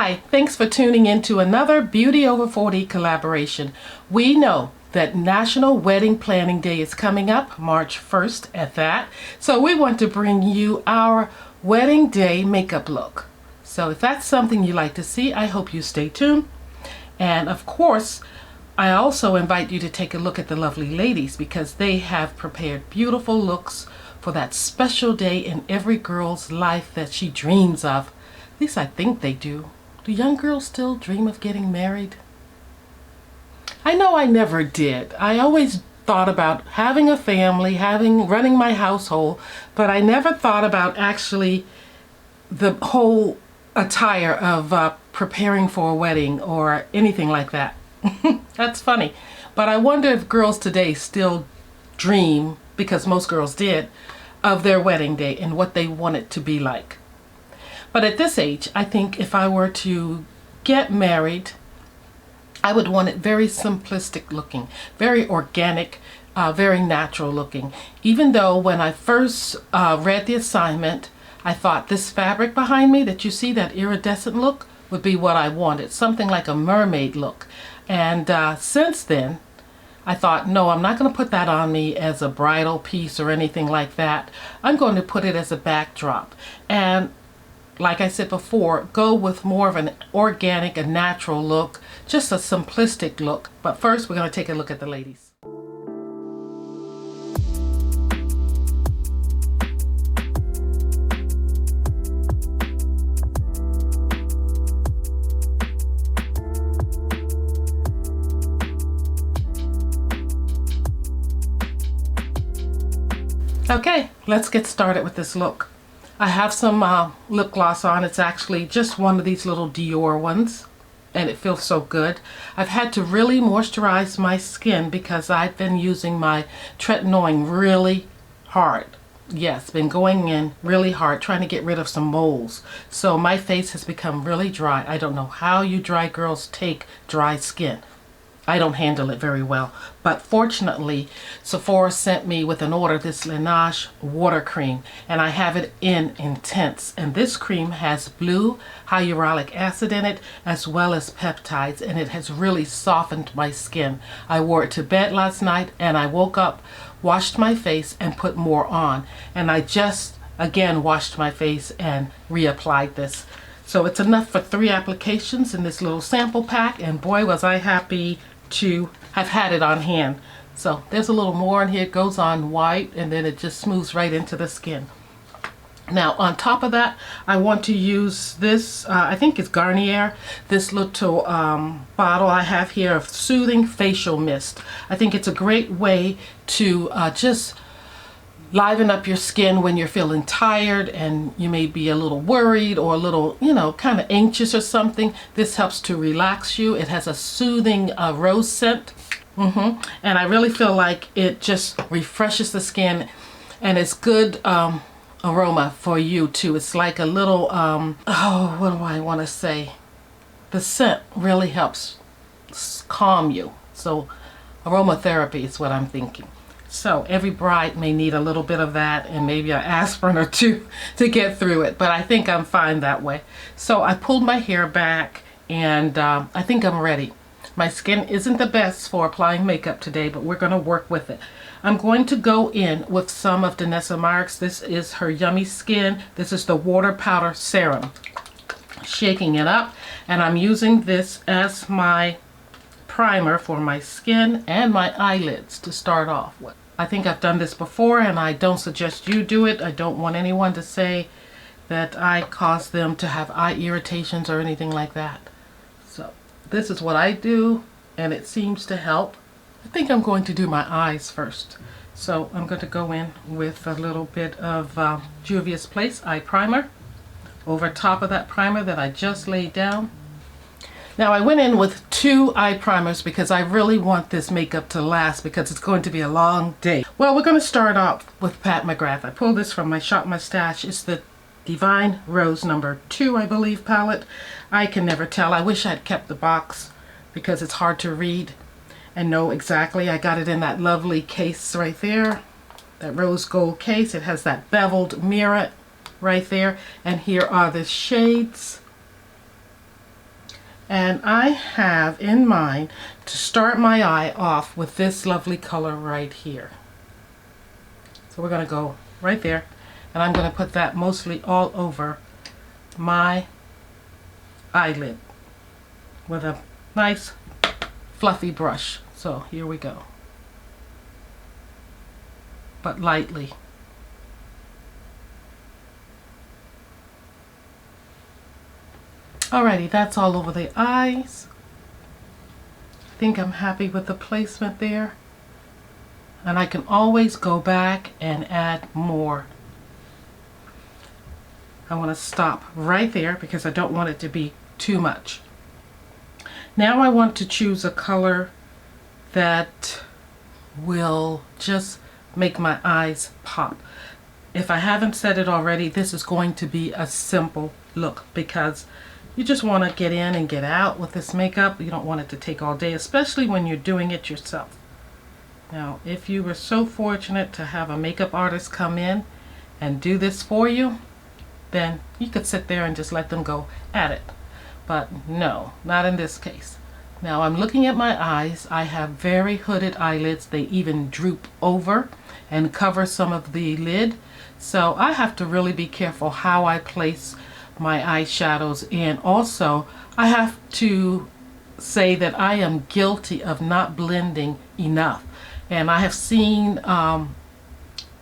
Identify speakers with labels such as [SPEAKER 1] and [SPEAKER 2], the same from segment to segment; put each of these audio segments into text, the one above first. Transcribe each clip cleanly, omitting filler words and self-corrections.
[SPEAKER 1] Hi, thanks for tuning in to another Beauty Over 40 collaboration. We know that National Wedding Planning Day is coming up, March 1st at that. So we want to bring you our wedding day makeup look. So if that's something you like to see, I hope you stay tuned. And of course, I also invite you to take a look at the lovely ladies because they have prepared beautiful looks for that special day in every girl's life that she dreams of. At least I think they do. Do young girls still dream of getting married? I know I never did. I always thought about having a family, running my household, but I never thought about actually the whole attire of preparing for a wedding or anything like that. That's funny. But I wonder if girls today still dream, because most girls did, of their wedding day and what they want it to be like. But at this age, I think if I were to get married, I would want it very simplistic looking, very organic, very natural looking. Even though when I first read the assignment, I thought this fabric behind me that you see, that iridescent look, would be what I wanted, something like a mermaid look. And since then, I thought, no, I'm not going to put that on me as a bridal piece or anything like that. I'm going to put it as a backdrop. And like I said before, go with more of an organic, a natural look, just a simplistic look. But first, we're going to take a look at the ladies. Okay, let's get started with this look. I have some lip gloss on. It's actually just one of these little Dior ones, and it feels so good. I've had to really moisturize my skin because I've been using my tretinoin really hard. Yes, been going in really hard trying to get rid of some moles. So my face has become really dry. I don't know how you dry girls take dry skin. I don't handle it very well, but fortunately Sephora sent me with an order this Laneige water cream, and I have it in Intense, and this cream has blue hyaluronic acid in it as well as peptides, and it has really softened my skin. I wore it to bed last night and I woke up, washed my face and put more on, and I just again washed my face and reapplied this. So it's enough for 3 applications in this little sample pack, and boy was I happy to have had it on hand. So there's a little more in here. It goes on white and then it just smooths right into the skin. Now on top of that, I want to use this, I think it's Garnier, this little bottle I have here of Soothing Facial Mist. I think it's a great way to just liven up your skin when you're feeling tired and you may be a little worried or a little, kind of anxious or something. This helps to relax you. It has a soothing rose scent. And I really feel like it just refreshes the skin, and it's good aroma for you too. It's like a little, oh, what do I want to say? The scent really helps calm you. So aromatherapy is what I'm thinking. So every bride may need a little bit of that and maybe an aspirin or 2 to get through it, but I think I'm fine that way. So I pulled my hair back and I think I'm ready. My skin isn't the best for applying makeup today, but we're going to work with it. I'm going to go in with some of Danessa Myricks. This is her Yummy Skin. This is the Water Powder Serum. Shaking it up, and I'm using this as my primer for my skin and my eyelids to start off with. I think I've done this before and I don't suggest you do it. I don't want anyone to say that I caused them to have eye irritations or anything like that. So this is what I do and it seems to help. I think I'm going to do my eyes first. So I'm going to go in with a little bit of Juvia's Place eye primer over top of that primer that I just laid down. Now I went in with 2 eye primers because I really want this makeup to last because it's going to be a long day. Well, we're going to start off with Pat McGrath. I pulled this from my Shop My Stash. It's the Divine Rose number 2, I believe, palette. I can never tell. I wish I'd kept the box because it's hard to read and know exactly. I got it in that lovely case right there, that rose gold case. It has that beveled mirror right there, and here are the shades. And I have in mind to start my eye off with this lovely color right here. So we're going to go right there, and I'm going to put that mostly all over my eyelid with a nice fluffy brush. So here we go. But lightly. Alrighty, that's all over the eyes. I think I'm happy with the placement there. And I can always go back and add more. I want to stop right there because I don't want it to be too much. Now I want to choose a color that will just make my eyes pop. If I haven't said it already, this is going to be a simple look because you just want to get in and get out with this makeup. You don't want it to take all day, especially when you're doing it yourself. Now, if you were so fortunate to have a makeup artist come in and do this for you, then you could sit there and just let them go at it. But no, not in this case. Now I'm looking at my eyes. I have very hooded eyelids. They even droop over and cover some of the lid. So I have to really be careful how I place my eyeshadows in. Also, I have to say that I am guilty of not blending enough. And I have seen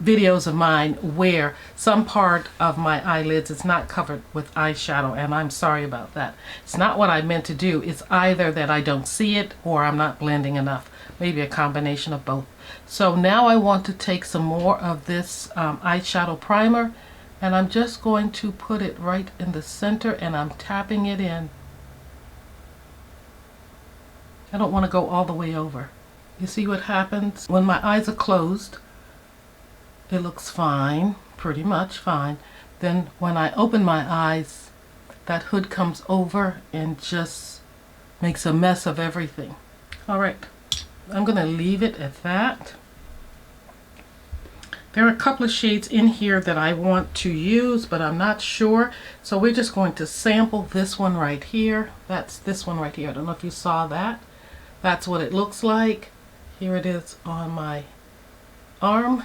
[SPEAKER 1] videos of mine where some part of my eyelids is not covered with eyeshadow, and I'm sorry about that. It's not what I meant to do. It's either that I don't see it or I'm not blending enough. Maybe a combination of both. So now I want to take some more of this eyeshadow primer, and I'm just going to put it right in the center, and I'm tapping it in. I don't want to go all the way over. You see what happens when my eyes are closed? It looks fine, pretty much fine. Then when I open my eyes, that hood comes over and just makes a mess of everything. All right, I'm gonna leave it at that. There are a couple of shades in here that I want to use, but I'm not sure. So we're just going to sample this one right here. That's this one right here. I don't know if you saw that. That's what it looks like. Here it is on my arm.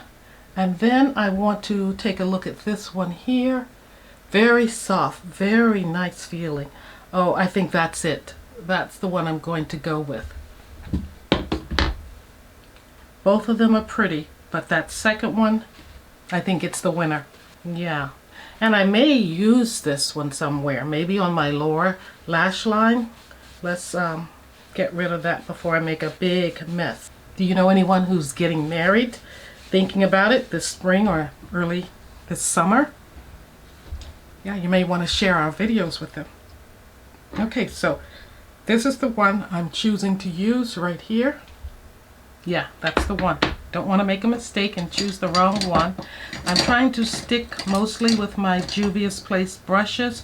[SPEAKER 1] And then I want to take a look at this one here. Very soft, very nice feeling. Oh, I think that's it. That's the one I'm going to go with. Both of them are pretty, but that second one, I think it's the winner. Yeah. And I may use this one somewhere, maybe on my lower lash line. Let's get rid of that before I make a big mess. Do you know anyone who's getting married? Thinking about it this spring or early this summer? Yeah, you may want to share our videos with them. Okay, so this is the one I'm choosing to use right here. Yeah, that's the one. Don't want to make a mistake and choose the wrong one. I'm trying to stick mostly with my Juvia's Place brushes.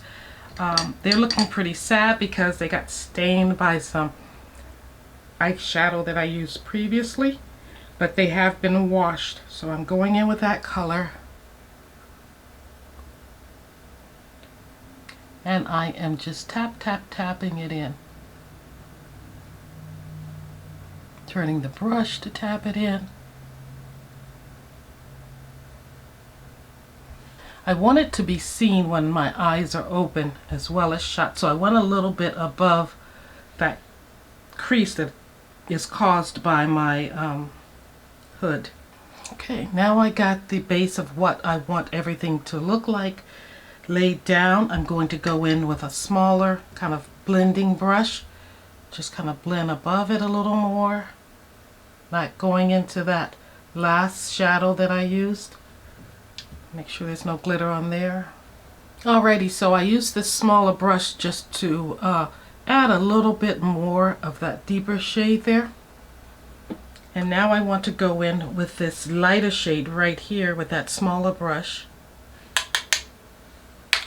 [SPEAKER 1] They're looking pretty sad because they got stained by some eyeshadow that I used previously. But they have been washed, so I'm going in with that color. And I am just tapping it in. Turning the brush to tap it in. I want it to be seen when my eyes are open as well as shut. So I went a little bit above that crease that is caused by my hood. Okay, now I got the base of what I want everything to look like laid down. I'm going to go in with a smaller kind of blending brush. Just kind of blend above it a little more. Not going into that last shadow that I used. Make sure there's no glitter on there. Alrighty, so I used this smaller brush just to add a little bit more of that deeper shade there. And now I want to go in with this lighter shade right here with that smaller brush.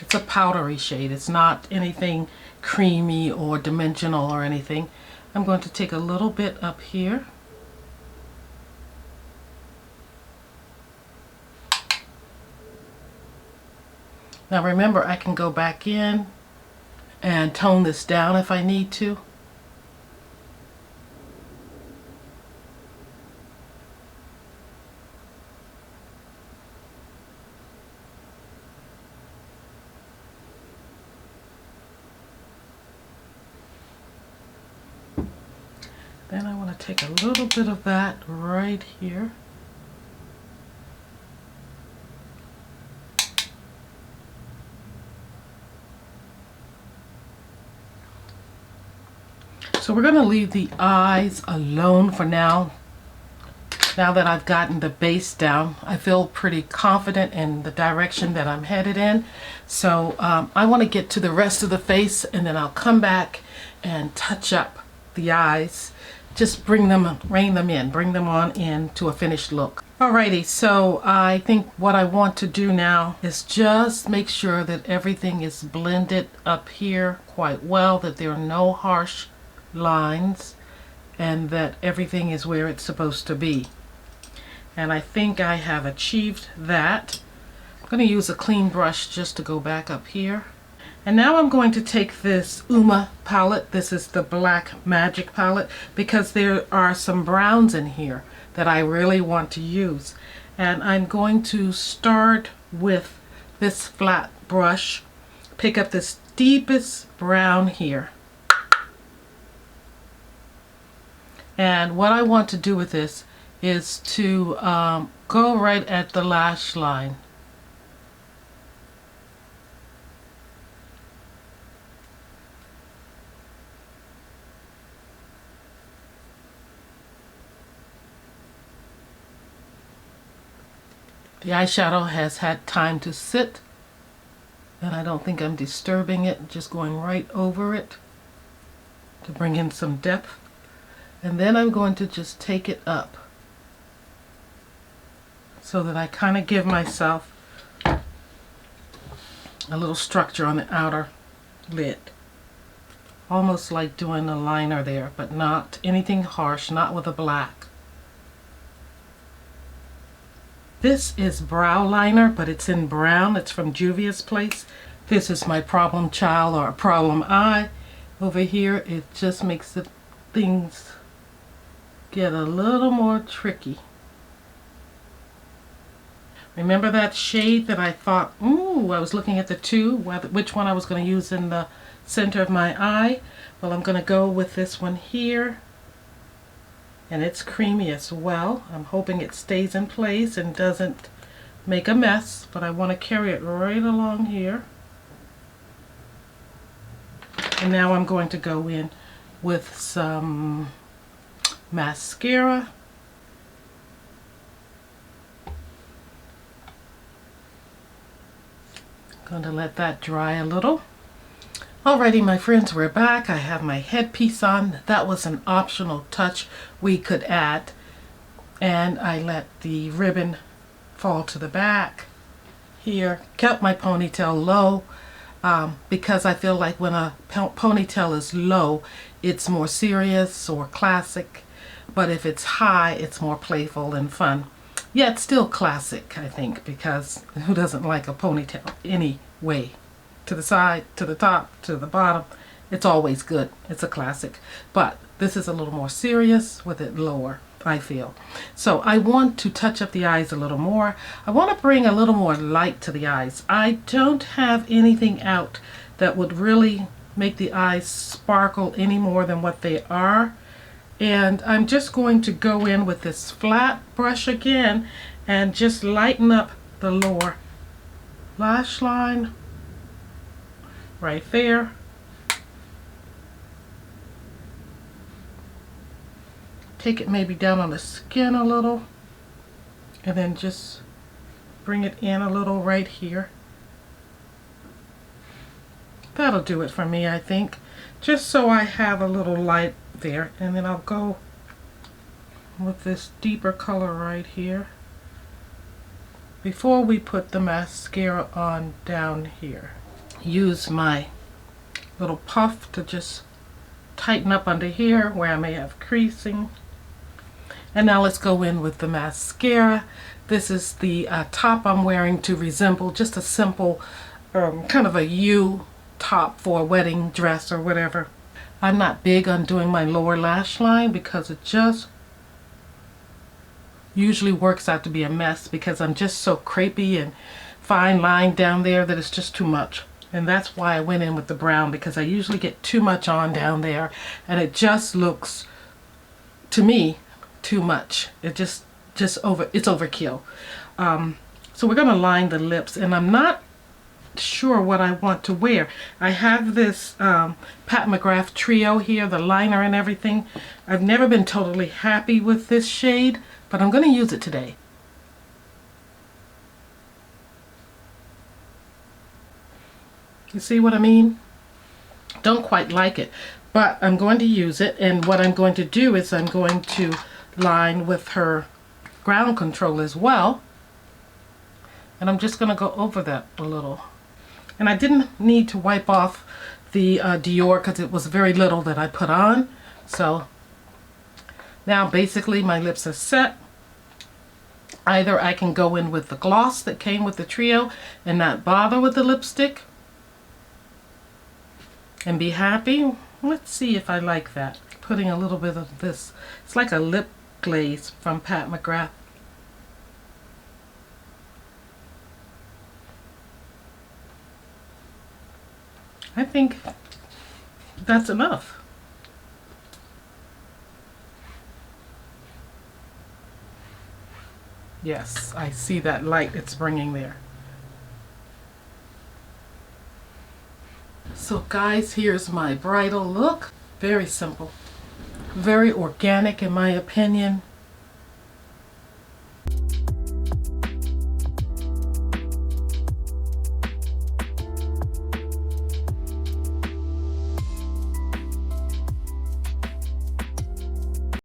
[SPEAKER 1] It's a powdery shade. It's not anything creamy or dimensional or anything. I'm going to take a little bit up here. Now remember, I can go back in and tone this down if I need to. Then I want to take a little bit of that right here. So we're going to leave the eyes alone for now. Now that I've gotten the base down, I feel pretty confident in the direction that I'm headed in. So I want to get to the rest of the face, and then I'll come back and touch up the eyes. Just rein them in, bring them on in to a finished look. Alrighty, so I think what I want to do now is just make sure that everything is blended up here quite well, that there are no harsh lines, and that everything is where it's supposed to be. And I think I have achieved that. I'm going to use a clean brush just to go back up here. And now I'm going to take this Uma palette. This is the Black Magic palette, because there are some browns in here that I really want to use. And I'm going to start with this flat brush, pick up this deepest brown here. And what I want to do with this is to go right at the lash line. The eyeshadow has had time to sit, and I don't think I'm disturbing it, just going right over it to bring in some depth. And then I'm going to just take it up so that I kind of give myself a little structure on the outer lid. Almost like doing a liner there, but not anything harsh, not with a black. This is brow liner, but it's in brown. It's from Juvia's Place. This is my problem child, or problem eye. Over here, it just makes the things get a little more tricky. Remember that shade that I thought, ooh, I was looking at the two, which one I was going to use in the center of my eye? Well, I'm going to go with this one here. And it's creamy as well. I'm hoping it stays in place and doesn't make a mess, but I want to carry it right along here. And now I'm going to go in with some mascara. Going to let that dry a little. Alrighty, my friends, we're back. I have my headpiece on. That was an optional touch we could add. And I let the ribbon fall to the back here. Kept my ponytail low because I feel like when a ponytail is low, it's more serious or classic. But if it's high, it's more playful and fun. Yet still classic, I think, because who doesn't like a ponytail anyway? To the side, to the top, to the bottom, it's always good. It's a classic. But this is a little more serious with it lower, I feel. So I want to touch up the eyes a little more. I want to bring a little more light to the eyes. I don't have anything out that would really make the eyes sparkle any more than what they are. And I'm just going to go in with this flat brush again and just lighten up the lower lash line right there. Take it maybe down on the skin a little, and then just bring it in a little right here. That'll do it for me, I think, just so I have a little light there. And then I'll go with this deeper color right here before we put the mascara on down here. Use my little puff to just tighten up under here where I may have creasing. And now let's go in with the mascara. This is the top I'm wearing to resemble just a simple kind of a U top for a wedding dress or whatever. I'm not big on doing my lower lash line because it just usually works out to be a mess because I'm just so crepey and fine lined down there that it's just too much. And that's why I went in with the brown, because I usually get too much on down there and it just looks, to me, too much. It's overkill. So we're going to line the lips, and I'm not sure what I want to wear. I have this Pat McGrath Trio here, the liner and everything. I've never been totally happy with this shade, but I'm going to use it today. You see what I mean? Don't quite like it, but I'm going to use it, and what I'm going to do is I'm going to line with her ground control as well, and I'm just going to go over that a little. And I didn't need to wipe off the Dior because it was very little that I put on. So now basically my lips are set. Either I can go in with the gloss that came with the trio and not bother with the lipstick and be happy. Let's see if I like that. Putting a little bit of this. It's like a lip glaze from Pat McGrath. I think that's enough. Yes, I see that light it's bringing there. So guys, here's my bridal look. Very simple, very organic in my opinion.